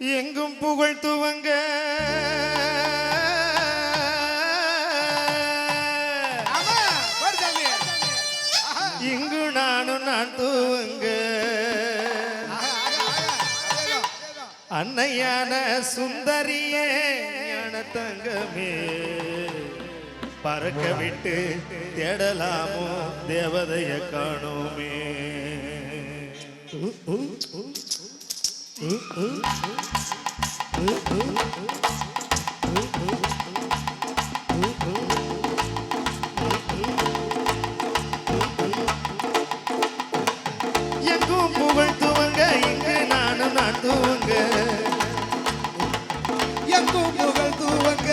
எங்கும் புகழ் துவங்க இங்கு நானும் நான் துவங்க அன்னையான சுந்தரியே ஞான தங்கமே பறக்க விட்டு தேடலாமோ தேவதைய காணோமே எங்கும் புகழ் துவங்க இங்கு நானும் நான் துவங்க எங்கும் புகழ் துவங்க